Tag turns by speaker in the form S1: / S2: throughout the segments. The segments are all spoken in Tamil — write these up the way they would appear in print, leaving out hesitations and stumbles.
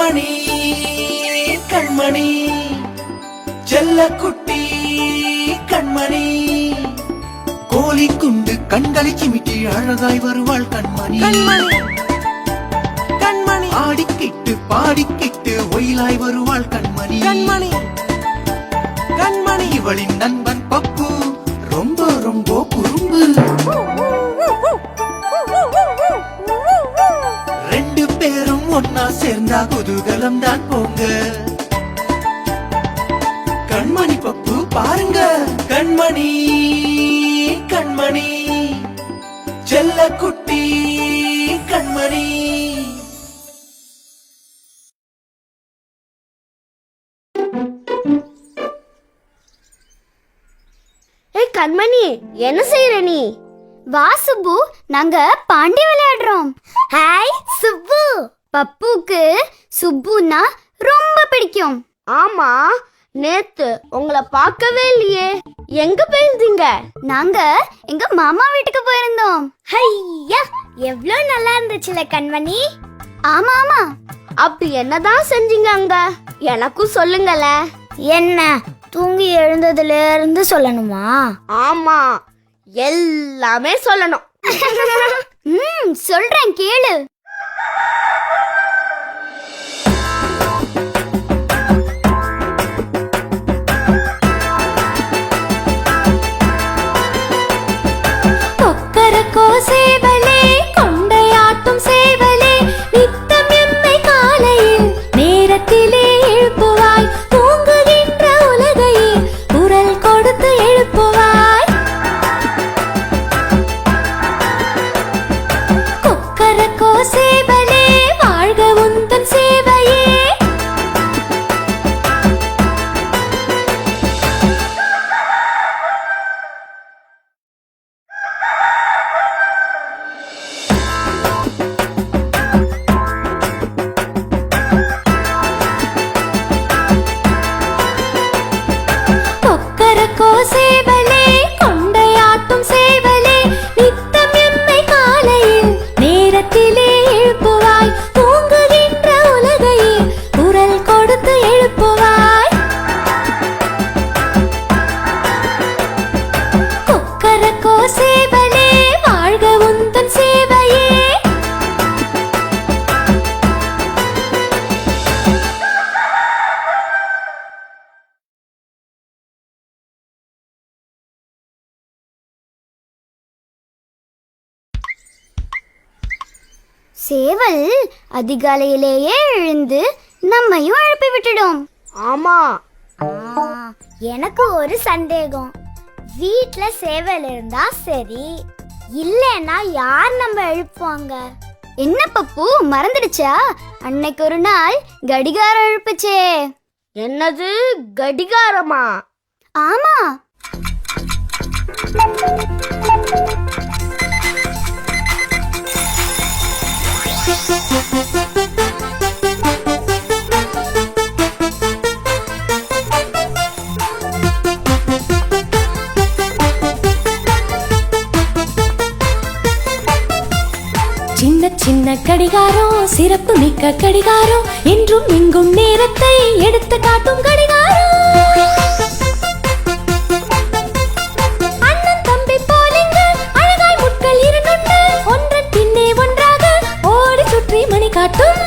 S1: கண்மணி கண்மணி செல்ல குட்டி கண்மணி கோழி குண்டு கண்களை சிமிட்டி அழகாய் வருவாள் கண்மணி
S2: கண்மணி கண்மணி
S1: ஆடிக்கிட்டு பாடிக்கிட்டு ஒயிலாய் வருவாள் கண்மணி
S2: கண்மணி கண்மணி
S1: இவளின் நண்பன் பப்பு ரொம்ப ரொம்ப குறும்பு ரெண்டு பேரும் ஒன்னா சேர்ந்தா குதூகலம் தான் போங்க கண்மணி பப்பு பாருங்க கண்மணி கண்மணி செல்ல குட்டி கண்மணி
S3: ஏய் கண்மணி, என்ன செய்யற நீ?
S4: வா சுப்பு, நாங்க பாண்டி விளையாடுறோம். ஹாய் சுப்பு. பப்புக்கு சுப்புனா ரொம்ப பிடிக்கும்.
S3: ஆமா, நேத்து உங்களை பார்க்கவே இல்லையே. எங்க போயிருந்தீங்க?
S4: நாங்க எங்க மாமா வீட்டுக்கு போயிருந்தோம். ஐயா, எவ்வளவு நல்லா இருந்துச்சுல கண்மணி. ஆமா ஆமா.
S3: அப்படி என்னதான் செஞ்சீங்க அங்க? எனக்கும் சொல்லுங்கள.
S4: என்ன, தூங்கி எழுந்ததுல இருந்து சொல்லணுமா?
S3: ஆமா, எல்லாமே சொல்லணும்.
S4: சொல்றேன் கேளு.
S5: கொக்கரக்கோ சேவலே, கொண்டையாட்டும் சேவலே, நித்தம் எம்மை காலையில் நேரத்திலே எழுப்புவாய். தூங்குகின்ற உலகையே குரல் கொடுத்து எழுப்புவாய். கொக்கரக்கோ சேவலே, வாழ்க உந்தன் சேவையே. கொக்கரக்கோ சேவலே, கொண்டையாட்டும் சேவலே, நித்தம் எம்மை காலையில் நேரத்திலே எழுப்புவாய். தூங்குகின்ற உலகையே குரல் கொடுத்து எழுப்புவாய். கொக்கரக்கோ சேவலே, வாழ்க உந்தன் சேவையே.
S4: சேவல் அதிகாலையிலேயே எழுந்து நம்மையும் எழுப்பி விட்டுடும்.
S3: ஆமா,
S4: எனக்கு ஒரு சந்தேகம். வீட்ல சேவல் இருந்தா சரி, இல்லைன்னா யார் நம்ம எழுப்புவாங்க? என்ன பப்பு, மறந்துடுச்சா? அன்னைக்கு ஒரு நாள் கடிகாரம் எழுப்புச்சே.
S3: என்னது கடிகாரமா?
S4: ஆமா.
S5: சின்ன சின்ன கடிகாரம், சிறப்பு மிக்க கடிகாரம், என்றும் இங்கும் நேரத்தை எடுத்து காட்டும் கடிகாரம். அண்ணன் தம்பி போலிங்க அழகாய் முட்கள் இரண்டுண்டு, ஒன்றன் பின்னே ஒன்றாக ஓடி சுற்றி மணி காட்டும்.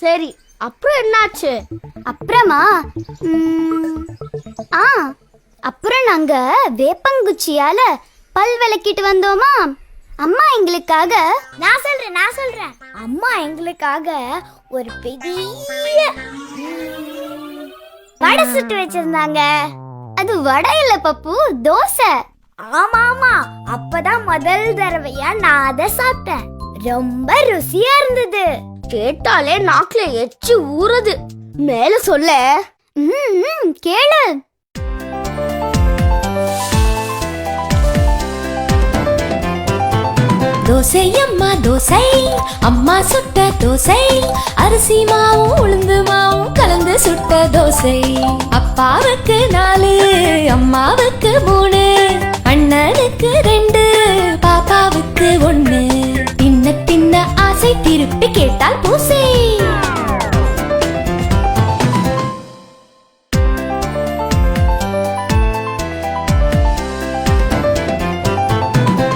S3: சரி, அப்புறம் என்னாச்சு?
S4: அப்புறமா ஆ அப்புறம் நாங்க வேப்பங்குச்சியால பல் விளக்கிட்டு வந்தோமா. அம்மா எங்களுக்காக நான் சொல்றேன் அம்மா எங்களுக்காக ஒரு பெரிய வடை சுட்டு வச்சிருந்தாங்க. அது வடை இல்ல பப்பு, தோசை. ஆமா, அப்பதான் முதல் தடவையா நான் அதை சாப்பிட்டேன். ரொம்ப ருசியா இருந்தது.
S3: கேட்டாலே நாக்குல எச்சி ஊறுது. மேல சொல்ல.
S4: கேளு.
S5: தோசை அம்மா தோசை, அம்மா சுட்ட தோசை, அரிசி மாவும் உளுந்து மாவும் கலந்து சுட்ட தோசை. அப்பாவுக்கு 4, அம்மாவுக்கு 3, அண்ணனுக்கு 2, பாப்பாவுக்கு 1. தின்ன தின்ன ஆசை திருப்பி கேட்டால் பூசை.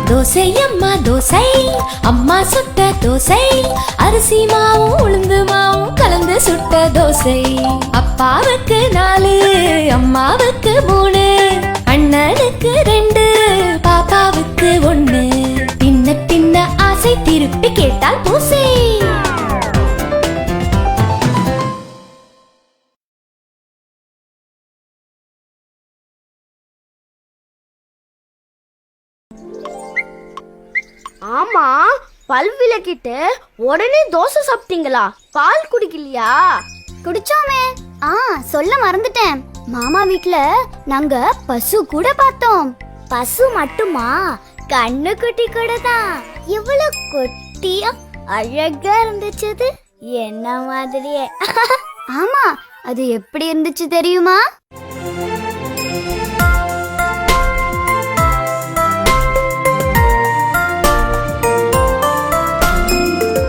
S5: தோசை அம்மா தோசை, அம்மா சுட்ட தோசை, அரிசி மாவும் உளுந்து மாவும் கலந்து சுட்ட தோசை. அப்பாவுக்கு 4, அம்மாவுக்கு 3, அண்ணனுக்கு 2, பாப்பாவுக்கு 1. தின்ன தின்ன ஆசை திருப்பி கேட்டால் பூசை.
S3: ஆமா, பல் விளக்கிட்டு உடனே தோசை சாப்பிட்டீங்களா? பால் குடிக்கலையா?
S4: குடிச்சோமே. சொல்ல மறந்துட்டேன். மாமா வீட்ல நாங்க பசு கூட பார்த்தோம். பசு மட்டுமா, கண்ணுக்குட்டி கூட தான். இவ்வளவு குட்டியா அழகா இருந்துச்சு. என்ன மாதிரியே. ஆமா, அது எப்படி இருந்துச்சு தெரியுமா?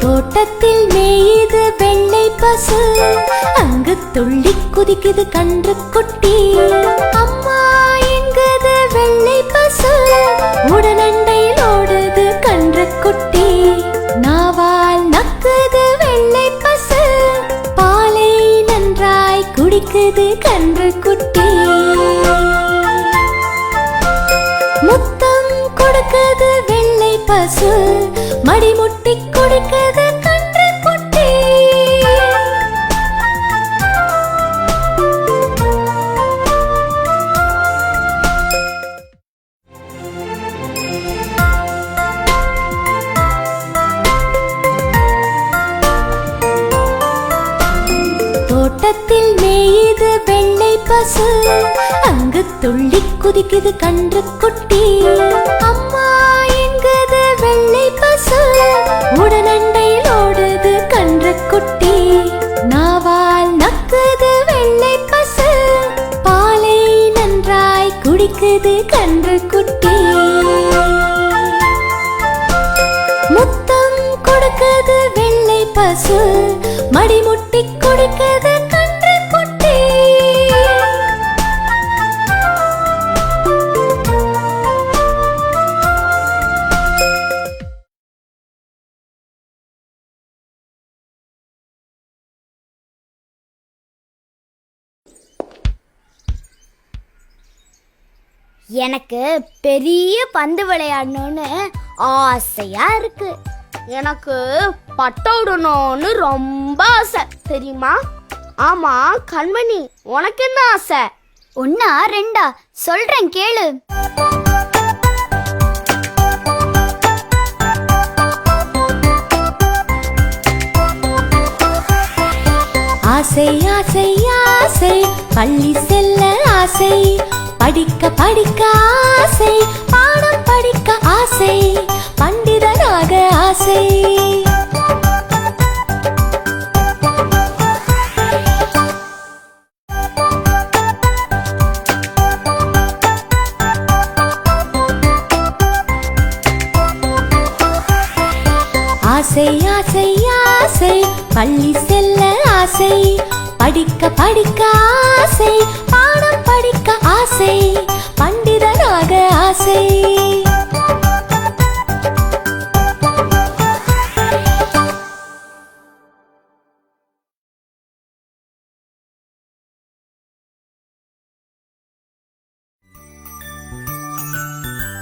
S5: தோட்டத்தில் மேயுது வெள்ளை பசு, அங்கு துள்ளி குதிக்குது கன்று குட்டி. அம்மா என்குது வெள்ளை பசு, உடனண்டையில் ஓடுது கன்று குட்டி. நாவால் நக்குது வெள்ளை பசு, பாலை நன்றாய் குடிக்குது கன்று குட்டி. முத்தம் கொடுக்குது வெள்ளை பசு, மடிமுட்டி கொடுக்குது கன்று குட்டி. தோட்டத்தில் மேயுது வெள்ளை பசு, அங்கு துள்ளி குதிக்குது கன்று குட்டி. அம்மா என்குது வெள்ளை பசு, உடனண்டையில் ஓடுது கன்று குட்டி. நாவால் நக்குது வெள்ளை பசு, பாலை நன்றாய் குடிக்குது கன்று குட்டி. முத்தம் கொடுக்குது வெள்ளை பசு, மடிமுட்டி கொடுக்குது கன்று குட்டி.
S4: எனக்கு பெரிய பந்து விளையாடணும்னு ஆசையா இருக்கு.
S3: எனக்கு பட்டை விடணும்னு ரொம்ப ஆசை, தெரியுமா? ஆமா கண்மணி, உனக்கு என்ன ஆசை?
S4: 1 2 சொல்றேன் கேளு.
S5: ஆசை ஆசை ஆசை, பள்ளி செல்ல ஆசை, படிக்க படிக்க ஆசை, பாடம் படிக்க ஆசை, பண்டிதனாக ஆசை. ஆசை ஆசை ஆசை, பள்ளி செல்ல ஆசை, படிக்க படிக்க ஆசை, பாடம் படிக்க ஆசை, பண்டிதனாக ஆசை.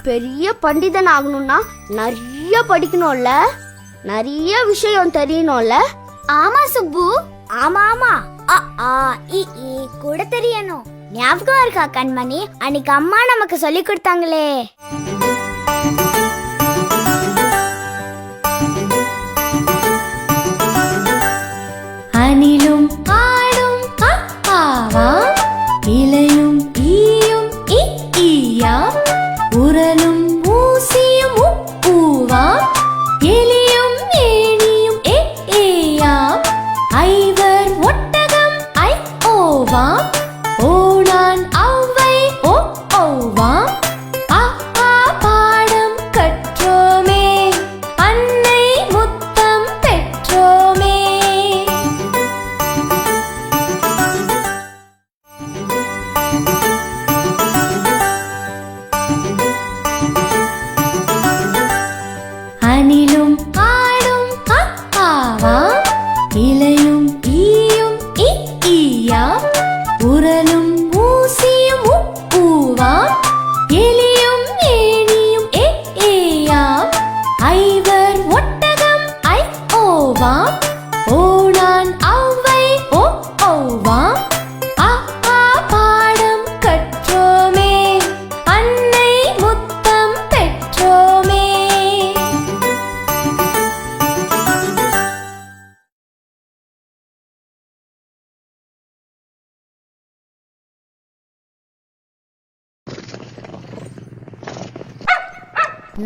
S3: பெரிய பண்டிதன் ஆகணும்னா நிறைய படிக்கணும்ல, நிறைய விஷயம் தெரியணும்ல.
S4: ஆமா சுப்பு, ஆமா ஆமா. அ ஆ இ ஈ கூட தெரியணும். ஞாபகம் இருக்கா கண்மணி, அன்னைக்கு அம்மா நமக்கு சொல்லி கொடுத்தாங்களே.
S5: அணிலும் ஆடும் ஆவா, இலையும் ஈயும் ஈயா, உரலும் ஊசியும் ஊவா, எலியும் ஏணியும் ஏயா, ஐவர் ஒட்டகம் ஐ ஓவா, ஓணான் ஔவை ஓ ஓவா. ஆ ஆ பாடம் கற்றோமே, அன்னை முத்தம் பெற்றோமே. அணிலும் ஆடும் ஆவா, இலையும் ஈயும் ஈயா, உரலும் ஊசியும் ஊவா, எலியும் ஏணியும் ஏயா, ஐவர் ஒட்டகம் ஐ ஓவா, ஓணான் ஔவை ஓ ஓவா. ஆ ஆ பாடம் கற்றோமே, அன்னை முத்தம் பெற்றோமே.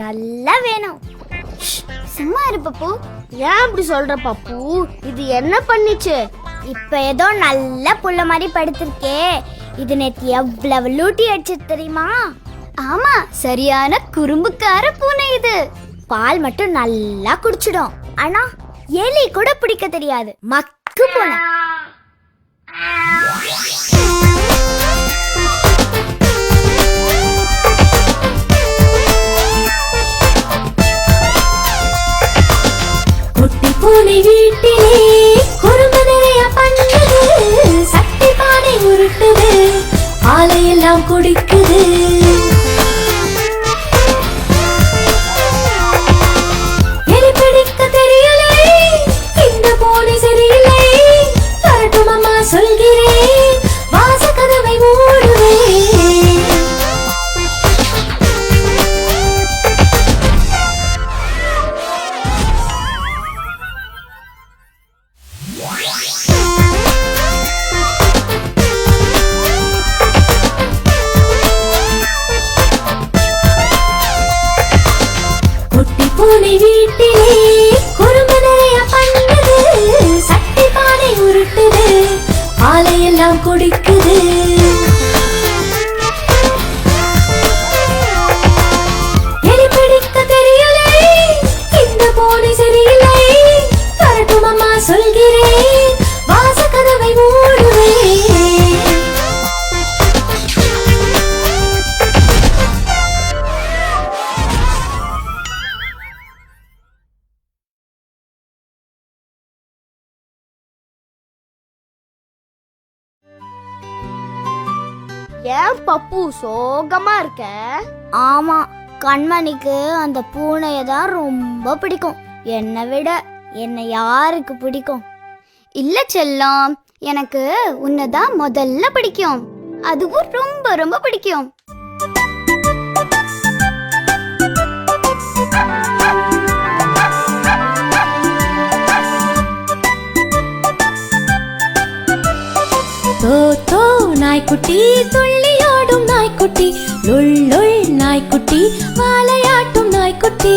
S4: நல்லா வேணும். சும்மா இரு பப்பு.
S3: ஏன் அப்படி சொல்ற பப்பு? இது என்ன பண்ணிச்சு?
S4: இப்ப ஏதோ நல்ல புள்ள மாதிரி படுத்திருக்கே. இது நேத்து எவ்வளவு லூட்டி அடிச்சு தெரியுமா? ஆமா, சரியான குறும்புக்கார பூனை இது. பால் மட்டும் நல்லா குடிச்சிடும், ஆனா எலி கூட பிடிக்க தெரியாது. மக்கு பூனை.
S5: குட்டி பூனை வீட்டிலே குறும்பு நிறைய பண்ணுது, சட்டி பானை உருட்டுது, பாலையெல்லாம் குடிக்குது. எலி பிடிக்க தெரியலை, இந்த பூனை சரியில்லை, வரட்டும் அம்மா சொல்கிறேன், வாசக்கதவை மூடுவேன். குட்டி பூனை வீட்டிலே குறும்பு நிறைய பண்ணுது, சட்டி பானை உருட்டுது, பாலையெல்லாம் குடிக்குது. எலி பிடிக்க தெரியலை, இந்த பூனை சரியில்லை, வரட்டும் அம்மா சொல்கிறேன், வாசக்கதவை மூடுவேன்.
S3: ஏன் பப்பு சோகமா இருக்க?
S4: ஆமா, கண்மணிக்கு அந்த பூனையை தான் ரொம்ப பிடிக்கும். என்னை விட என்னை யாருக்கு பிடிக்கும்? இல்ல செல்லம், எனக்கு உன்னைதான் முதல்ல பிடிக்கும். அதுவும் ரொம்ப ரொம்ப பிடிக்கும்.
S5: தோ தோ நாய்க்குட்டி, துள்ளியோடும் நாய்க்குட்டி, லுள் லுள் நாய்க்குட்டி, வாலையாட்டும் நாய்க்குட்டி.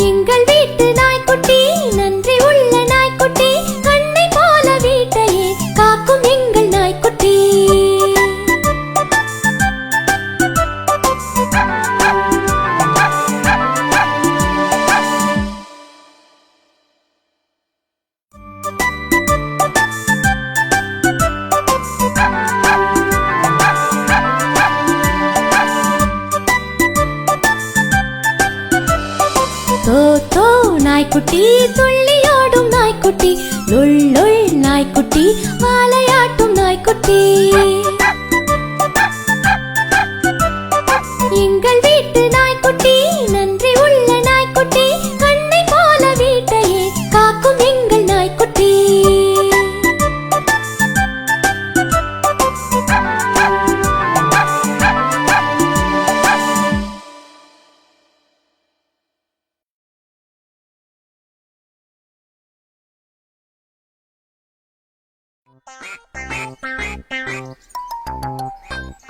S5: எங்கள் வீட்டு நாய்க்குட்டி நன்றி உள்ள நாய்க்குட்டி, கண்ணை போல வீட்டையே காக்கும் எங்கள் நாய்க்குட்டி. தோ தோ நாய்க்குட்டி, துள்ளியோடும் நாய்க்குட்டி, லுள் லுள் நாய்க்குட்டி, வாலையாட்டும் நாய்க்குட்டி.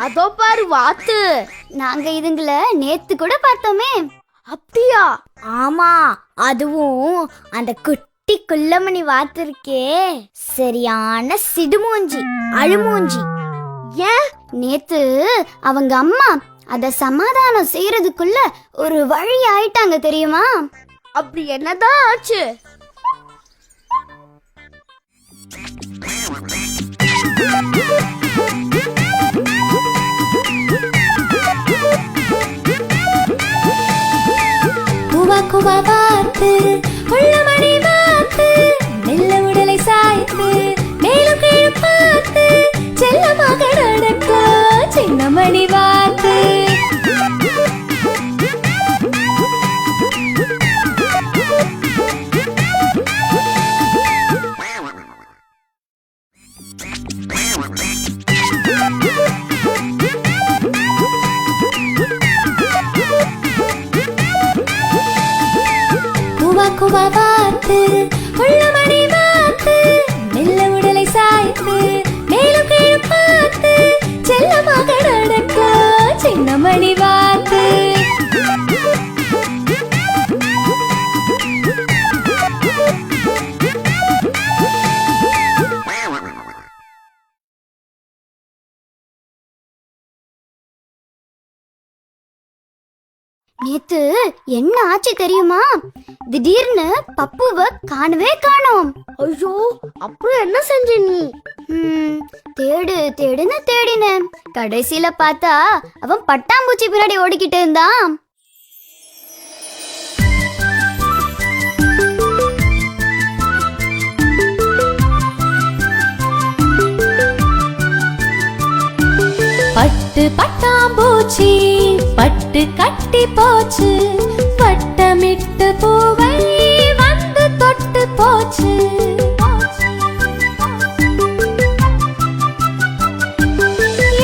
S3: அதோ பாரு வாத்து.
S4: நாங்க இதுங்கள நேத்து கூட பார்த்தோமே.
S3: அப்படியா?
S4: ஆமா, அதுவும் அந்த குட்டி குள்ளமணி வாத்து இருக்கே, சரியான சிடுமூஞ்சி, அழுமூஞ்சி.
S3: ஏன்?
S4: நேத்து அவங்க அம்மா அத சமாதானம் செய்யறதுக்குள்ள ஒரு வழி ஆயிட்டாங்க தெரியுமா?
S3: அப்படி என்னதான் ஆச்சு?
S5: குவா குவா வாத்து உள்ளமணி வாத்து மெல்ல உடலை சாய்த்து மேலும் கீழும் பார்த்து செல்லமாக நடக்கும் சின்னமணி வாத்து. குவா வாத்து உள்ளமணி வாத்து மெல்ல உடலை சாய்த்து மேலும் கீழும் பார்த்து செல்லமாக நடக்கும் சின்னமணி வாத்து.
S4: நேத்து என்ன ஆச்சு தெரியுமா? திடீர்னு பப்புவ காணவே காணோம்.
S3: ஐயோ, அப்புறம் என்ன செஞ்ச நீ?
S4: தேடு தேடுன்னு தேடினேன். கடைசியில பார்த்தா அவன் பட்டாம்பூச்சி பின்னாடி ஓடிக்கிட்டு இருந்தான்.
S5: பட்டு பட்டாம்பூச்சி பட்டு கட்டி போச்சு, வட்டமிட்டு பூவை வந்து தொட்டு போச்சு.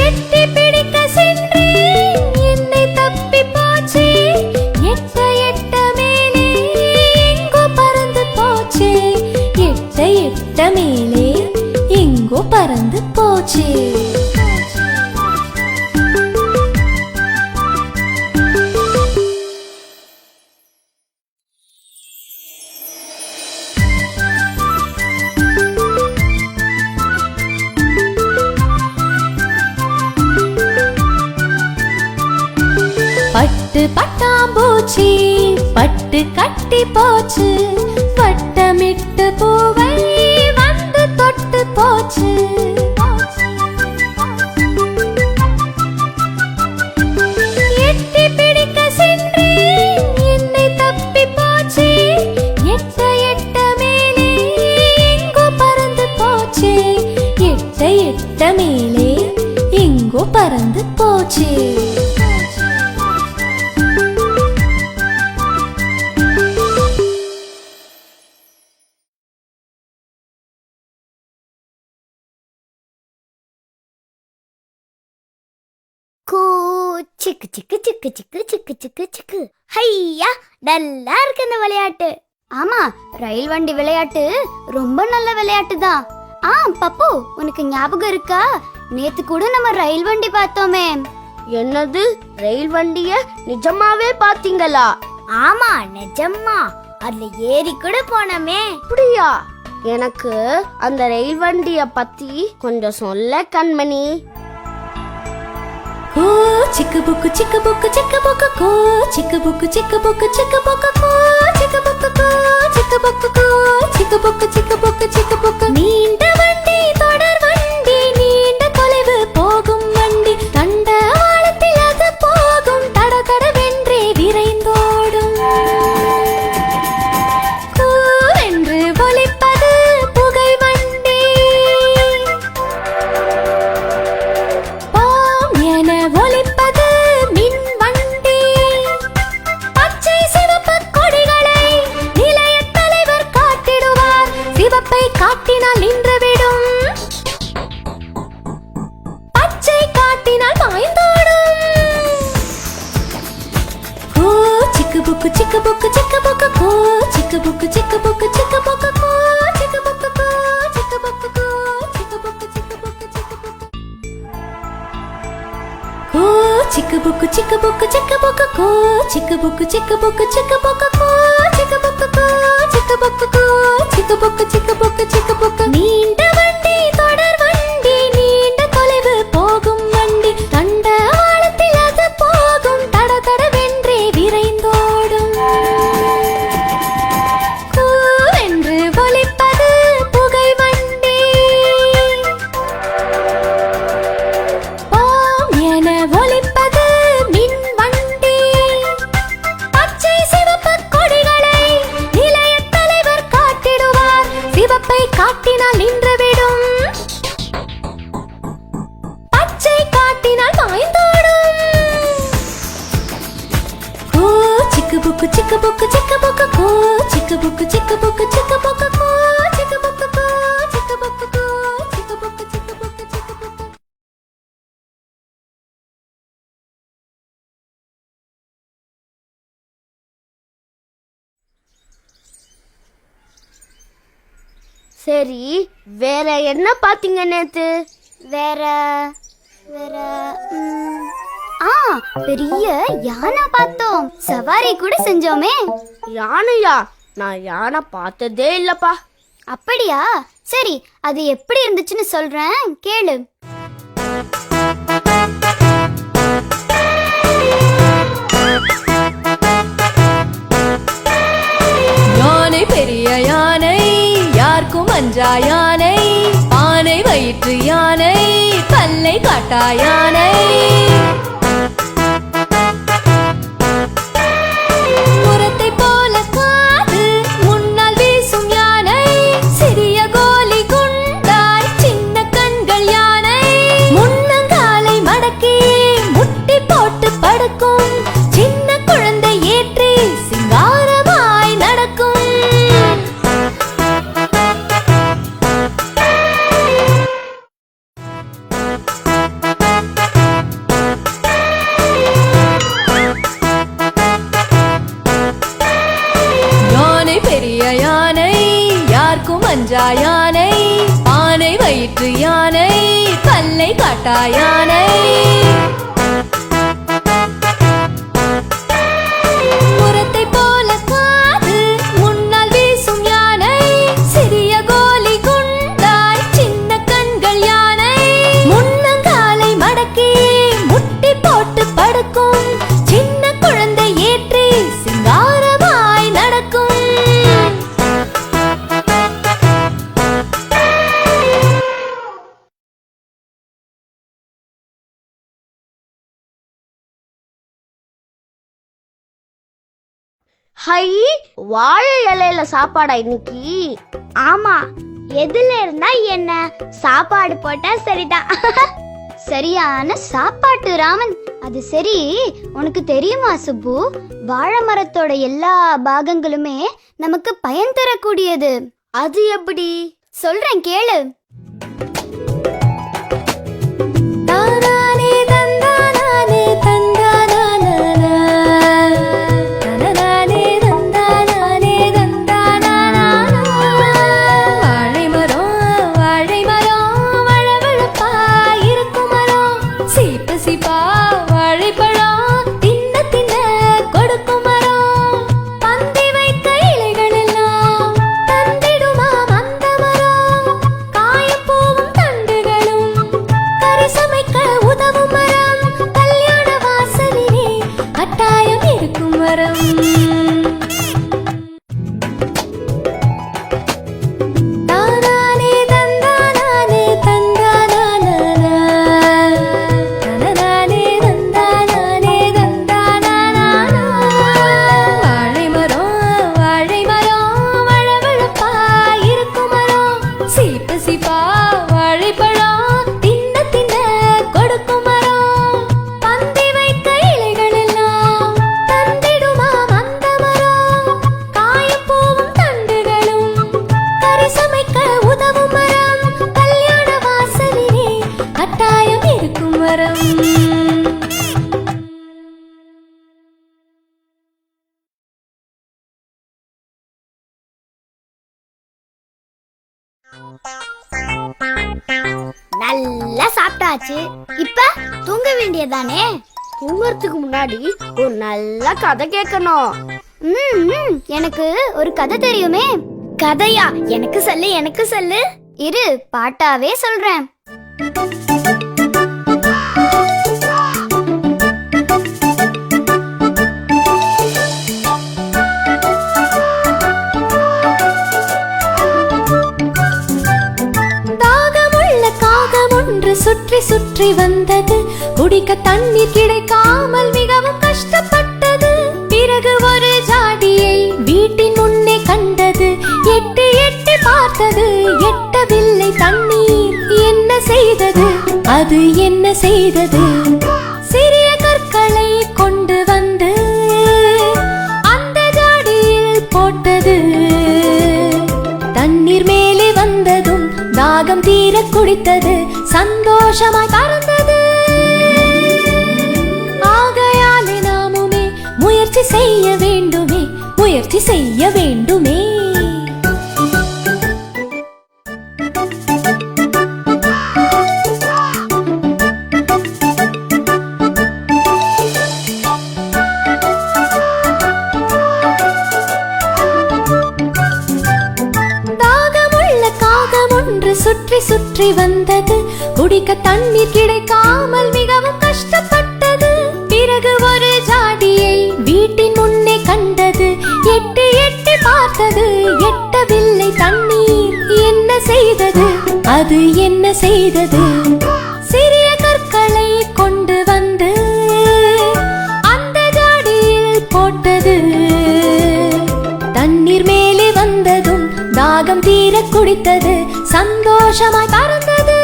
S5: எட்டி பிடிக்க சென்றேன், என்னை தப்பி போச்சு. எட்ட எட்ட மேலே எங்கோ பறந்து போச்சு. எட்ட எட்ட மேலே எங்கோ பறந்து போச்சு. பட்டு பட்டாம்பூச்சி பட்டு கட்டி போச்சு, வட்டமிட்டு பூவை வந்து தொட்டு போச்சு. எட்டி பிடிக்க சென்றேன், என்னை தப்பி போச்சு. எட்ட எட்ட மேலே எங்கோ பறந்து போச்சு. எட்ட எட்ட மேலே எங்கோ பறந்து போச்சு.
S4: சிக்கு சிக்கு சிக்கு சிக்கு சிக்கு சிக்கு சிக்கு. ஹையா, நல்லா இருக்கு இந்த விளையாட்டு. ஆமா, ரயில் வண்டி விளையாட்டு ரொம்ப நல்ல விளையாட்டு தான். பப்பு, உனக்கு ஞாபகம் இருக்கா? நேத்து கூட நம்ம ரயில் வண்டி பார்த்தோமே.
S3: என்னது, ரயில் வண்டிய நிஜமாவே பாத்தீங்களா?
S4: ஆமா, நிஜமா. அதுல ஏறி கூட போனோமே.
S3: அப்படியா? எனக்கு அந்த ரயில் வண்டிய பத்தி கொஞ்சம் சொல்ல கண்மணி.
S5: கோ சிக்கு புக்கு சிக்கு புக்கு சிக்கு புக்கு கோ சிக்கு புக்கு சிக்கு புக்கு சிக்கு புக்கு கோ சிக்கு புக்கு கோ சிக்கு புக்கு கோ சிக்கு புக்கு சிக்கு புக்கு சிக்கு புக்கு. நீண்ட வண்டி தொடர் வண்டி, நீண்ட தொலைவு போகும் வண்டி, தண்ட வாளத்தில் அது போகும், தட தடவென்றே விரைந்தோடும். கூவென்று ஒலிப்பது புகை வண்டி, பாம் என ஒலிப்பது மின் வண்டி. பச்சை சிவப்பு கொடிகளை நிலைய தலைவர் காட்டிடுவார், சிவப்பை காட்டினால் நின்றுவிடும், பச்சை காட்டினால் மாய்ந்தோடும். கோ சிக்கு புக்கு சிக்கு புக்கு சிக்கு புக்கு கோ சிக்கு புக்கு சிக்கு புக்கு சிக்கு புக்கு கோ சிக்கு புக்கு கோ சிக்கு புக்கு கோ சிக்கு புக்கு. சிக்கு புக்கு சிக்கு புக்கு சிக்கு புக்கு கோ சிக்கு புக்கு சிக்கு புக்கு சிக்கு புக்கு கோ சிக்கு புக்கு கோ சிக்கு புக்கு கோ சிக்கு புக்கு சிக்கு புக்கு சிக்கு புக்கு நீண்ட வண்டி தொடர் வண்டி நீண்ட தொலைவு போகும் வண்டி தண்டவாளத்தில் அது போகும் தட தடவென்றே விரைந்தோடும் கூவென்று ஒலிப்பது புகை வண்டி பாம் என ஒலிப்பது மின் வண்டி பச்சை சிவப்பு கொடிகளை நிலைய தலைவர் காட்டிடுவார் சிவப்பை காட்டினால் நின்றுவிடும் பச்சை காட்டினால் பாய்ந்தோடும் கோ சிக்கு புக்கு சிக்கு புக்கு சிக்கு புக்கு கோ சிக்கு புக்கு சிக்கு புக்கு சிக்கு புக்கு கோ சிக்கு புக்கு கோ சிக்கு புக்கு கோ சிக்கு புக்கு சிக்கு புக்கு சிக்கு புக்கு
S3: சரி, வேற என்ன பாத்தீங்க நேத்து?
S4: வேற வேற பெரிய யானை பார்த்தோம், சவாரி கூட செஞ்சோமே.
S3: யானையா? நான் யானை பார்த்ததே இல்லப்பா.
S4: அப்படியா? சரி, அது எப்படி இருந்துச்சுன்னு சொல்றேன், கேளு.
S5: யானை பெரிய யானை யாருக்கும் அஞ்சா யானை ஆனை வயிற்று யானை பல்லை காட்டா யானை முரத்தை போல காது முன்னால் வீசும் யானை சிறிய கோலி குண்டாய் சின்ன கண்கள் யானை முன்னங்காலை மடக்கி முட்டி போட்டு படுக்கும் சின்ன குழந்தை ஏற்றி சிங்காரமாய் நடக்கும் யானை பெரிய யானை யாருக்கும் அஞ்சா யானை ஆனை வயிற்று யானை பல்லை காட்டா யானை முரத்தை போல காது முன்னால் வீசும் யானை சிறிய கோலி குண்டாய் சின்ன கண்கள் யானை முன்னங்காலை மடக்கி முட்டி போட்டு படுக்கும் சின்ன குழந்தை ஏற்றி சிங்காரமாய் நடக்கும்
S3: ஹை, வாழை இலையில சாப்பாடா இன்னைக்கு?
S4: ஆமா, எதுல இருந்தா என்ன, சாப்பாடு போட்டா சரிதான். சரியான சாப்பாட்டு ராமன். அது சரி, உனக்கு தெரியுமா சுப்பு, வாழை மரத்தோட எல்லா பாகங்களுமே நமக்கு பயன் தரக்கூடியது.
S3: அது எப்படி?
S4: சொல்றேன் கேளு.
S5: தானானே தந்தானானே தந்தானானா தனனானே தந்தானானே தந்தானானா வாழை மரம் வழவழப்பாய் இருக்கும் மரம் சீப்பு சீப்பா வாழைப்பழம் தின்ன தின்ன கொடுக்கும் மரம் பந்தி வைக்க இலைகள் எல்லாம் தந்திடுமாம் அந்த மரம் காயப்பூவும் தண்டுகளும் கறி சமைக்க உதவும் மரம் கல்யாண வாசலிலே கட்டாயம் இருக்கும் மரம் தானானே தந்தானானே தந்தானானா தனனானே தந்தானானே தந்தானானா வாழை மரம் வழவழப்பாய் இருக்கும் மரம் சீப்பு சீப்பா வாழைப்பழம் தின்ன தின்ன கொடுக்கும் மரம் பந்தி வைக்க இலைகள் எல்லாம் தந்திடுமாம் அந்த மரம் காயப்பூவும் தண்டுகளும் கறி சமைக்க உதவும் மரம் கல்யாண வாசலிலே கட்டாயம் இருக்கும் மரம்
S4: நல்லா சாப்பிட்டாச்சு, இப்ப தூங்க வேண்டியதானே.
S3: தூங்கறதுக்கு முன்னாடி ஒரு நல்ல கதை கேட்கணும்.
S4: எனக்கு ஒரு கதை தெரியுமே. கதையா? எனக்கு சொல்லு, எனக்கு சொல்லு. இரு, பாட்டாவே சொல்றேன்.
S5: சுற்றி சுற்றி வந்தது, குடிக்க தண்ணீர் கிடைக்காமல் மிகவும் கஷ்டப்பட்டது. பிறகு ஒரு ஜாடியை வீட்டின் முன்னே கண்டது, எட்டி எட்டி பார்த்தது, எட்டவில்லை தண்ணீர். என்ன செய்தது அது, என்ன செய்தது? சிறிய கற்களை கொண்டு வந்து அந்த ஜாடியில் போட்டது. தண்ணீர் மேலே வந்ததும் தாகம் தீர குடித்தது, சந்தோஷமாய் பறந்தது. ஆகையாலே நாமுமே முயற்சி செய்ய வேண்டுமே, முயற்சி செய்ய வேண்டுமே. சுற்றி சுற்றி வந்தது, குடிக்க தண்ணீர் கிடைக்காமல் மிகவும் கஷ்டப்பட்டது. பிறகு ஒரு ஜாடியை வீட்டின் முன்னே கண்டது, எட்டி எட்டி பார்த்தது, எட்டவில்லை தண்ணீர். என்ன செய்தது அது, என்ன செய்தது? சிறிய கற்களை கொண்டு வந்து அந்த ஜாடியில் போட்டது. தண்ணீர் மேலே வந்ததும் தாகம் தீர குடித்தது, சந்தோஷமாய் பறந்தது.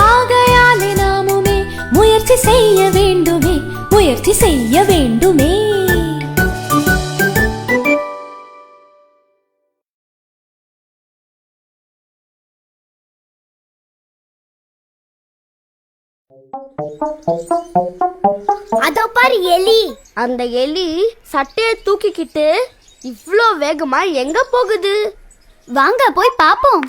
S5: ஆகையாலே நாமுமே முயற்சி செய்ய வேண்டுமே, முயற்சி செய்ய வேண்டுமே.
S4: அதோ பாரு எலி.
S3: அந்த எலி சட்டையை தூக்கிக்கிட்டு இவ்ளோ வேகமா எங்க போகுது?
S4: வாங்க போய் பாப்போம்.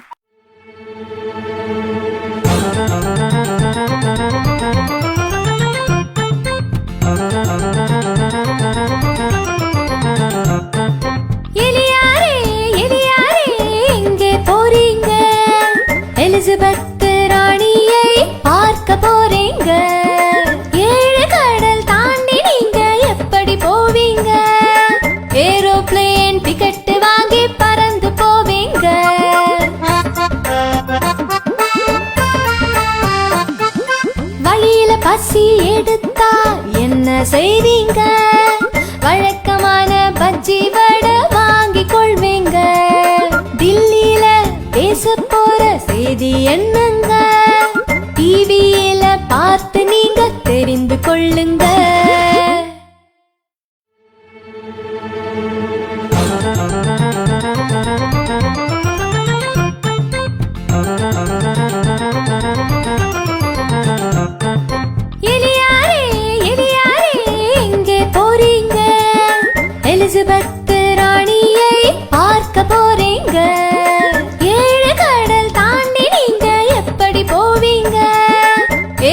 S5: எலியாரே, எலியாரே, எங்கே போறீங்க? எலிசபெத் ராணியை பார்க்க போறீங்க. 7 கடல் தாண்டி நீங்க எப்படி போவீங்க? ஏரோப்ளேன் டிக்கெட் வாங்கி பறந்து போவீங்க. வழியில பசி எடுத்தா என்ன செய்வீங்க? வழக்கமான பஜ்ஜி வடை வாங்கி கொள்வீங்க. தில்லியில பேச போற செய்தி என்னங்க? டிவியில பார்த்து நீங்க தெரிந்து கொள்ளுங்க. எலியாரே, எலியாரே, எங்கே போறீங்க? எலிசபெத் ராணியை பார்க்க போறீங்க. 7 கடல் தாண்டி நீங்க எப்படி போவீங்க?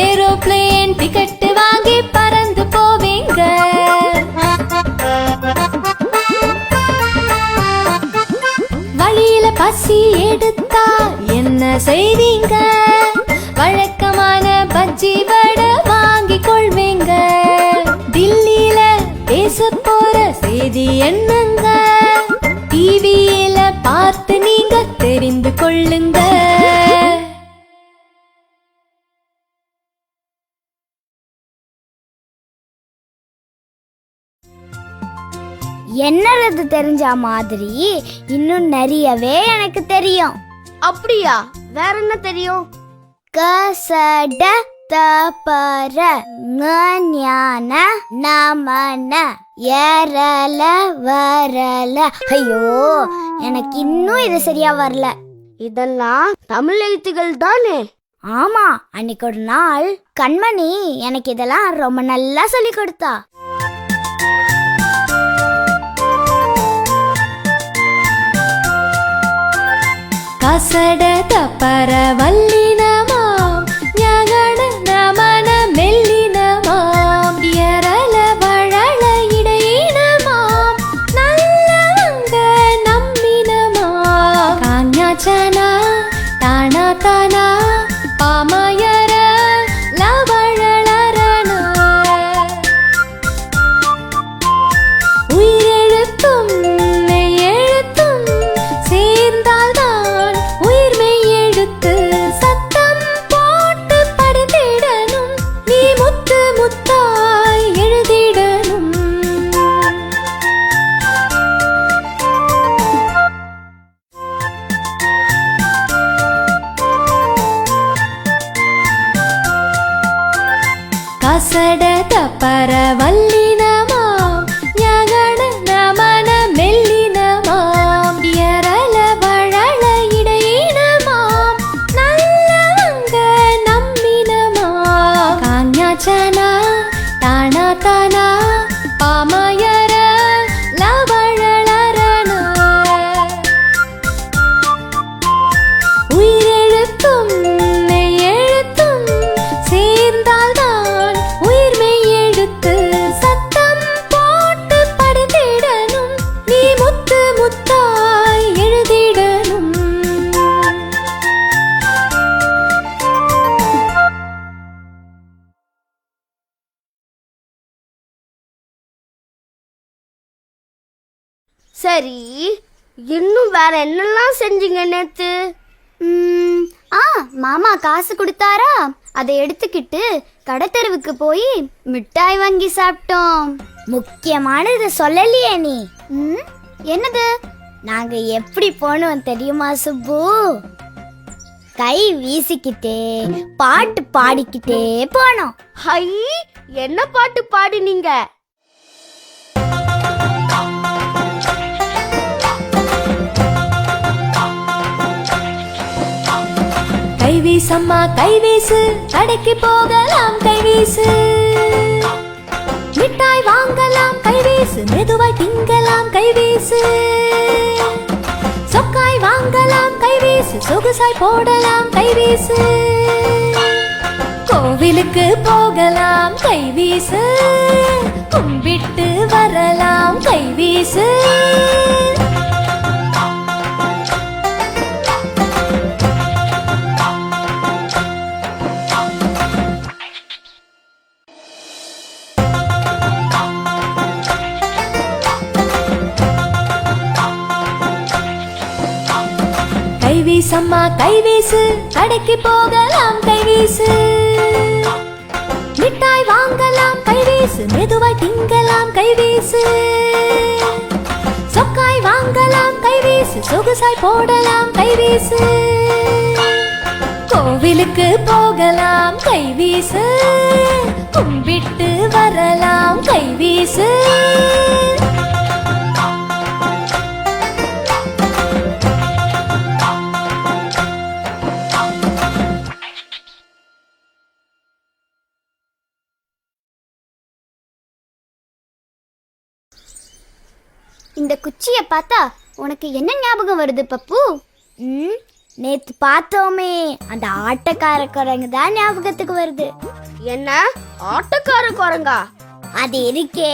S5: ஏரோப்ளேன் டிக்கெட் வாங்கி பறந்து போவீங்க. வழியில பசி எடுத்தா என்ன செய்வீங்க? வழக்கமான பஜ்ஜி வடை வாங்கி கொள்வீங்க. தில்லியில பேச போற செய்தி என்னங்க? டிவியில பார்த்து நீங்க தெரிந்து கொள்ளுங்க.
S4: என்னது தெரிஞ்ச மாதிரி இன்னும் நிறையவே எனக்கு தெரியும்.
S3: அப்படியா? வேற என்ன தெரியும்?
S4: கசட தபர ஞான நமன ஏரல வரல. ஐயோ, எனக்கு இன்னும் இது சரியா வரல.
S3: இதெல்லாம் தமிழ் எழுத்துகள் தானே?
S4: ஆமா, அன்னைக்கு ஒரு நாள் கண்மணி எனக்கு இதெல்லாம் ரொம்ப நல்லா சொல்லி கொடுத்தா.
S5: கசட தப்பர வல்லினமா ஞான நமன மெல்லின சட தப்பர வல்லினமாம் ஞகன நமன மெல்லினமாம் எரள வழல இடையினமாம் நல்லவங்க நம்பினமாம் காஞ்ஞாச்சனா தானா தானா பாமயர லவழலரண உயிரெழுத்தும் மெய்யெழுத்தும் சேர்ந்தால்தான் உயிர் மெய்யெழுத்து சத்தம் போட்டு படித்திடணும் நீ முத்து முத்தாய் எழுதிடணும்
S3: சரி, இன்னும் வேற என்னெல்லாம் செஞ்சீங்க நேத்து?
S4: மாமா காசு கொடுத்தாரா, அதை எடுத்துக்கிட்டு கடத்தெருவுக்கு போய் மிட்டாய் வாங்கி சாப்பிட்டோம்.
S3: முக்கியமானது சொல்லலையே நீ.
S4: என்னது?
S3: நாங்க எப்படி போனோம் தெரியுமா சுப்பு? கை வீசிக்கிட்டே பாட்டு பாடிக்கிட்டே போனோம். ஹை, என்ன பாட்டு பாடினீங்க?
S5: கைவீசம்மா கைவீசு கடைக்கு போகலாம் கைவீசு மிட்டாய் வாங்கலாம் கைவீசு மெதுவாய் திங்கலாம் கைவீசு சொக்காய் வாங்கலாம் கைவீசு சொகுசாய் போடலாம் கைவீசு கோவிலுக்கு போகலாம் கைவீசு கும்பிட்டு வரலாம் கைவீசு கைவீசம்மா கைவீசு கடைக்கு போகலாம் கைவீசு மிட்டாய் வாங்கலாம் கைவீசு மெதுவாய் திங்கலாம் கைவீசு சொக்காய் வாங்கலாம் கைவீசு சொகுசாய் போடலாம் கைவீசு கோவிலுக்கு போகலாம் கைவீசு கும்பிட்டு வரலாம் கைவீசு
S4: இந்த குச்சியை பார்த்தா உனக்கு என்ன ஞாபகம் வருது பப்பு?
S3: நேத்து பார்த்தோமே அந்த ஆட்டக்கார குரங்கு தான் ஞாபகத்துக்கு வருது. என்ன ஆட்டக்கார குரங்கா? அது இருக்கே,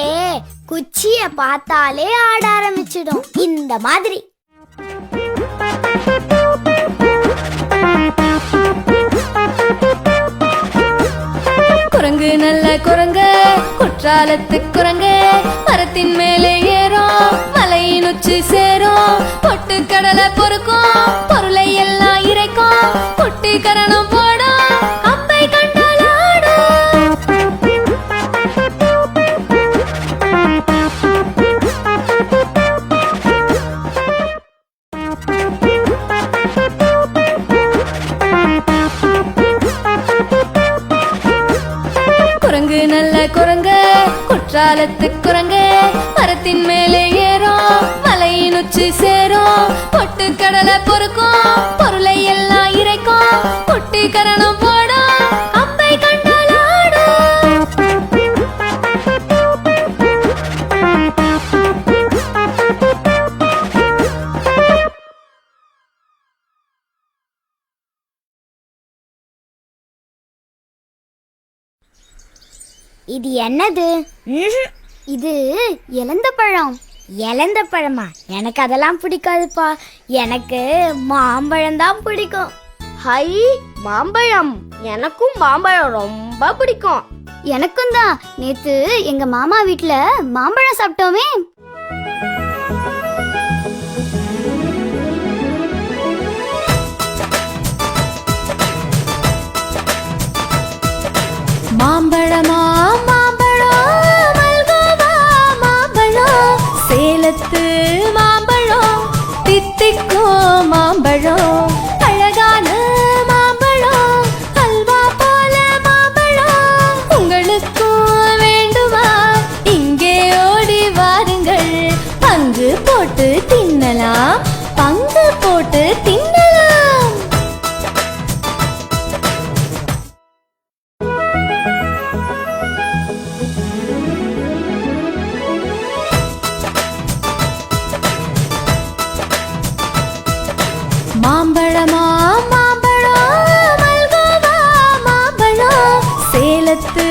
S3: குச்சிய பார்த்தாலே ஆட ஆரம்பிச்சிடும். இந்த மாதிரி
S5: குரங்கு நல்ல குரங்கு குற்றாலத்து குரங்கு மரத்தின் மேலே ஏறும் மலையின் உச்சி சேரும் பொட்டு கடலை பொறுக்கும் பொருளை எல்லாம் இறைக்கும் குட்டி கரணம் போடும் அப்பை கண்டால் ஆடும். குரங்கு நல்ல குரங்கு குற்றாலத்து குரங்கு மரத்தின் மேலே ஏறும் மலையின் உச்சி சேரும் பொட்டு கடலை பொறுக்கும் பொருளை எல்லாம் இறைக்கும் குட்டி கரணம் போடும் அப்பை கண்டால் ஆடும்.
S3: இது என்னது?
S4: இது இலந்த பழம்.
S3: இலந்த பழமா? எனக்கு அதெல்லாம் பிடிக்காதுப்பா. எனக்கு மாம்பழம் தான் பிடிக்கும். ஹை, மாம்பழம்? எனக்கும் மாம்பழம் ரொம்ப பிடிக்கும்.
S4: எனக்கும் தான். நேத்து எங்க மாமா வீட்ல மாம்பழம் சாப்பிட்டோமே.
S5: மாம்பழமா மாம்பழம் மல்கோவா மாம்பழம் சேலத்து மாம்பழம் தித்திக்கோ மாம்பழம் அழகான மாம்பழம் அல்வா போல மாம்பழம் உங்களுக்கும் மாம்பழமா மாம்பழம் மல்கோவா மாம்பழம் சேலத்து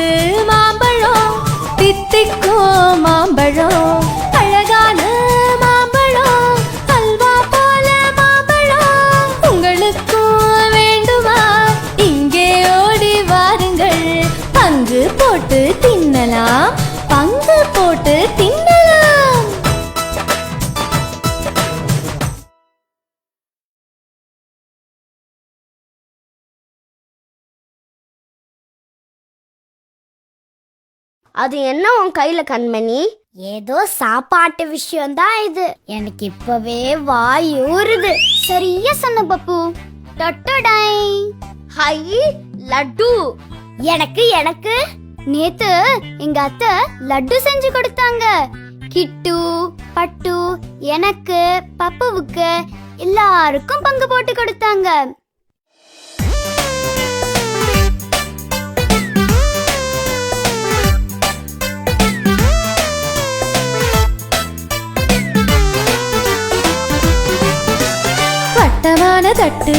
S5: மாம்பழம் தித்திக்கோ மாம்பழம் அழகான மாம்பழம் அல்வா போல மாம்பழம் உங்களுக்கும் வேண்டுமா இங்கே ஓடி வாருங்கள் பங்கு போட்டு தின்னலாம் பங்கு போட்டு தின்னலாம்.
S3: அது என்ன உன் கையில கண்மணி?
S4: ஏதோ சாப்பாட்டு விஷயம்தான் இது. எனக்கு இப்பவே வாய் ஊறுது. சரியா சொன்ன பப்பு. டொட்டடை.
S3: ஹை லட்டு.
S4: எனக்கு எனக்கு நேத்து எங்க அத்தை லட்டு செஞ்சு கொடுத்தாங்க. கிட்டு பட்டு எனக்கு பப்புவுக்கு எல்லாருக்கும் பங்கு போட்டு கொடுத்தாங்க.
S5: வட்டமான தட்டு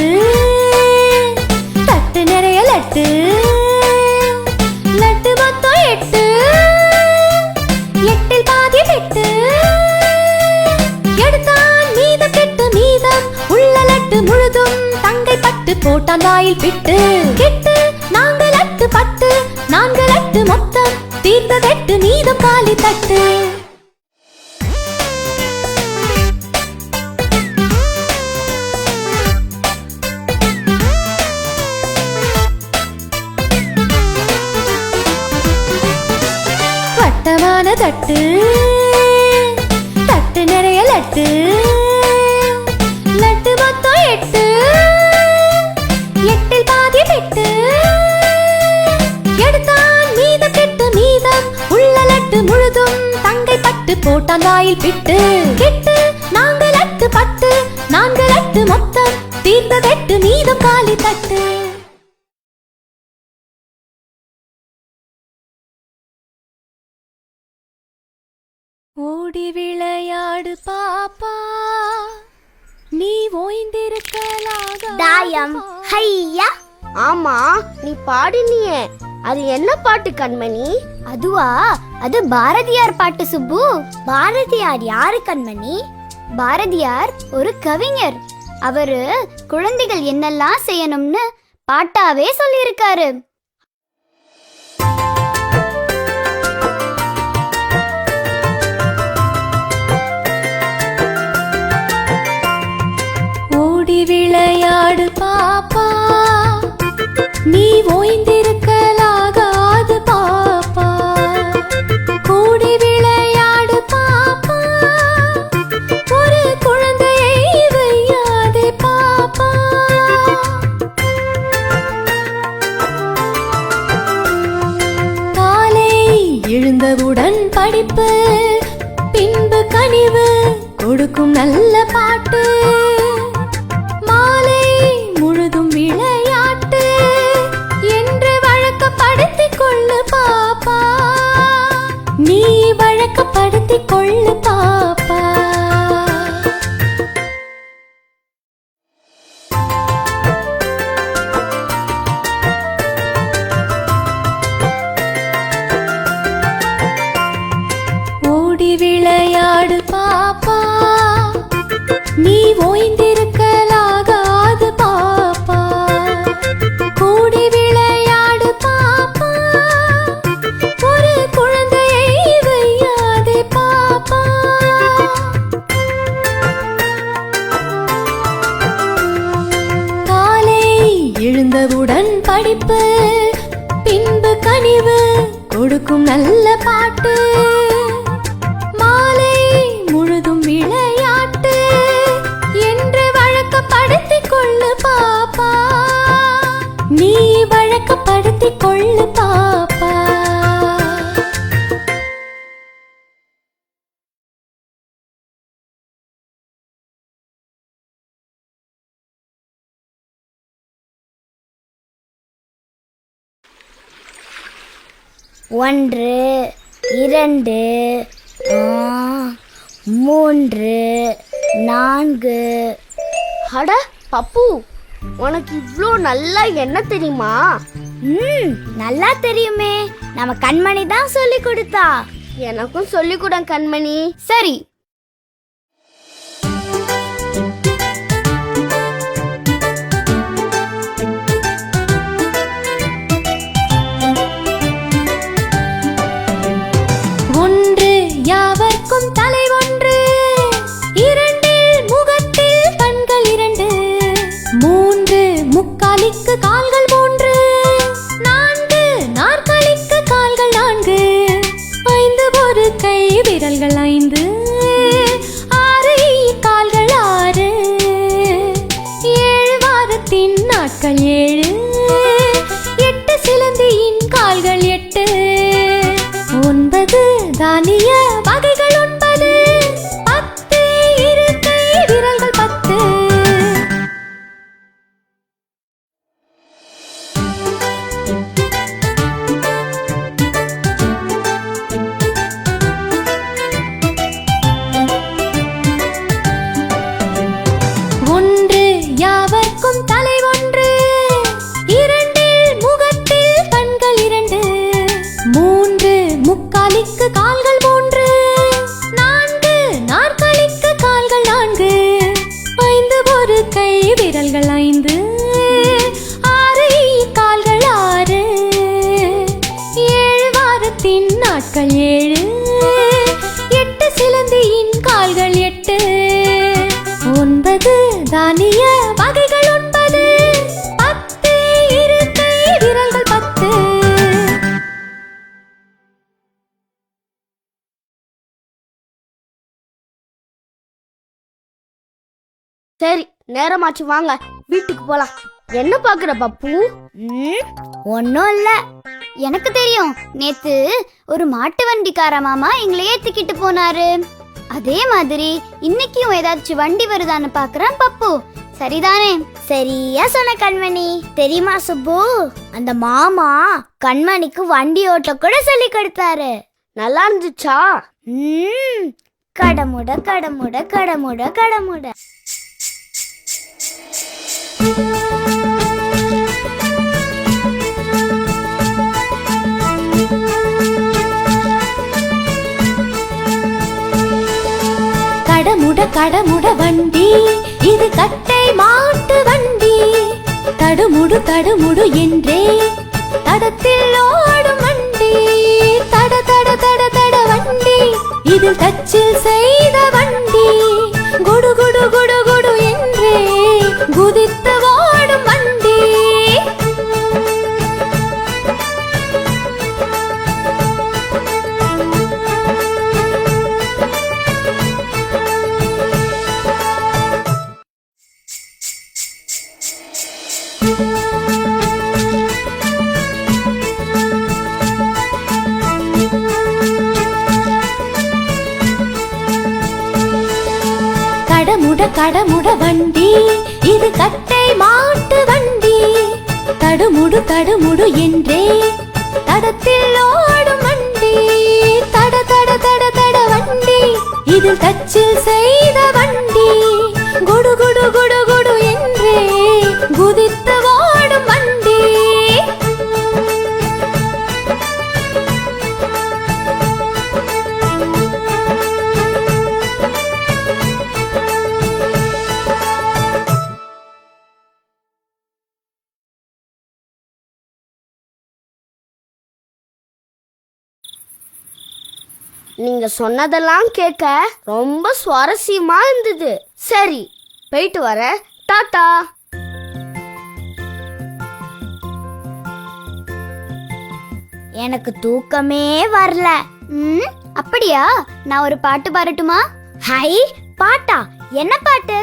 S5: தட்டு நிறைய லட்டு லட்டு மொத்தம் 8 8இல் பாதி பெட்டு எடுத்தான் மீதம் கெட்டு மீதம் உள்ள லட்டு முழுதும் தங்கை பட்டு போட்டான் வாயில் பிட்டு கெட்டு 4 லட்டு 10 4 லட்டு மொத்தம் தீர்ந்ததெட்டு மீதம் காலி தட்டு. வட்டமான தட்டு தட்டு நிறைய லட்டு லட்டு மொத்தம் 8 8இல் பாதி பெட்டு எடுத்தான் மீதம் கெட்டு மீதம் உள்ள லட்டு முழுதும் தங்கை பட்டு போட்டான் வாயில் பிட்டு கெட்டு 4 லட்டு 10 4 லட்டு மொத்தம் தீர்ந்ததெட்டு மீதம் காலி தட்டு. ஓடி விளையாடு பாப்பா நீ ஓய்ந்திருக்கலாக.
S4: தாயம் ஹையா.
S3: ஆமா நீ பாடினியே, அது என்ன பாட்டு கண்மணி?
S4: அதுவா, அது பாரதியார் பாட்டு சுப்பு. பாரதியார் யாரு கண்மணி? பாரதியார் ஒரு கவிஞர். அவரு குழந்தைகள் என்னெல்லாம் செய்யணும்னு பாட்டாவே சொல்லியிருக்காரு.
S5: ஓடி விளையாடு பாப்பா நீ ஓய்ந்திருக்கலாகாது பாப்பா கூடி விளையாடு பாப்பா ஒரு குழந்தையை வையாதே பாப்பா. காலை எழுந்தவுடன் படிப்பு பின்பு கனிவு கொடுக்கும் நல்ல பாட்டு மாலை முழுதும் விளையாட்டு என்று வழக்கப்படுத்திக் கொள்ளு பாப்பா நீ வழக்கப்படுத்திக் கொள்ளு பாப்பா. ஓடி விளையாடு பாப்பா நீ ஓய்ந்திருக்கலாகாது பாப்பா கூடி விளையாடு பாப்பா ஒரு குழந்தையை வையாதே பாப்பா. காலை எழுந்தவுடன் படிப்பு பின்பு கனிவு கொடுக்கும் நல்ல பாட்டு மாலை முழுதும் விளையாட்டு என்று வழக்கப்படுத்திக் கொள்ளு பாப்பா நீ வழக்கப்படுத்திக் கொள்ளு பாப்பா.
S4: 1 2 3 4.
S3: அட பப்பு, உனக்கு இவ்ளோ நல்லா என்ன தெரியுமா?
S4: நல்லா தெரியுமே. நம்ம கண்மணி தான் சொல்லி கொடுத்தா.
S3: எனக்கும் சொல்லி கொடு கண்மணி.
S4: சரி.
S5: யாவர்க்கும் தலை ஒன்று, 2 முகத்தில் கண்கள் 2, 3 முக்காலிக்கு கால்கள் 3, 4 நாற்காலிக்கு கால்கள் 4, 5 ஒரு கை விரல்கள் 5, 6 கால்கள் 6, 7 வாரத்தின் நாட்கள் 7, 8 சிலந்தியின் கால்கள் 8, 9 தானிய வகைகள் 9, 10 இருக்கை விரல்கள் 10. ஒன்று யாவர்க்கும் தலை ஒன்று, 2 முகத்தில் கண்கள் 2, 3 முக்காலிக்கு கால்கள் 3, 4 நாற்காலிக்கு கால்கள் 4, 5 ஒரு கை விரல்கள் 5, 6 கால்கள் 6, 7 வாரத்தின் நாட்கள் 7, 8 சிலந்தியின் கால்கள் 8, 9 தானிய வகைகள் 9, 10 இருக்கை விரல்கள் 10.
S3: சரி, நேரமாச்சு, வாங்க வீட்டுக்கு போலாம். என்ன பாக்குற பப்பு?
S4: ஒன்னும் இல்ல. எனக்கு தெரியும், நேத்து ஒரு மாட்டு வண்டிக்கார மாமா எங்களை ஏத்திக்கிட்டு போனாரு. அதே மாதிரி இன்னைக்கும் ஏதாச்சும் வண்டி வருதான்னு பாக்குறேன் பப்பு. சரிதானே? சரியா சொன்ன கண்மணி. தெரியுமா சுப்பு, அந்த மாமா கண்மணிக்கு வண்டி ஓட்ட கூட சொல்லி கொடுத்தாரு.
S3: நல்லா இருந்துச்சா?
S4: கடமுட கடமுட கடமுட கடமுட.
S5: கடமுட கடமுட வண்டி, இது கட்டை மாட்டு வண்டி, தடுமுடு தடுமுடு என்றே தடத்தில் ஓடும் வண்டி, தட தட தட தட வண்டி, இது தச்சில் செய்த வண்டி, குடு குடு குடு குடு என்றே குதித்து ஓடும் வண்டி. கடமுட கடமுட வண்டி, இது கட்டை மாட்டு வண்டி, தடுமுடு தடுமுடு என்றே தடத்தில் ஓடும் வண்டி, தட தட தட தட வண்டி, இது தச்சில் செய்த வண்டி, குடு குடு குடு குடு என்றே குதித்து ஓடும் வண்டி.
S3: நீங்க சொன்னதெல்லாம் கேட்க ரொம்ப சுவாரஸ்யமா இருந்தது. சரி, போயிட்டு வரேன். டாடா.
S4: எனக்கு தூக்கமே வரல. அப்படியா? நான் ஒரு பாட்டு பாடட்டுமா? ஹை, பாட்டா? என்ன பாட்டு?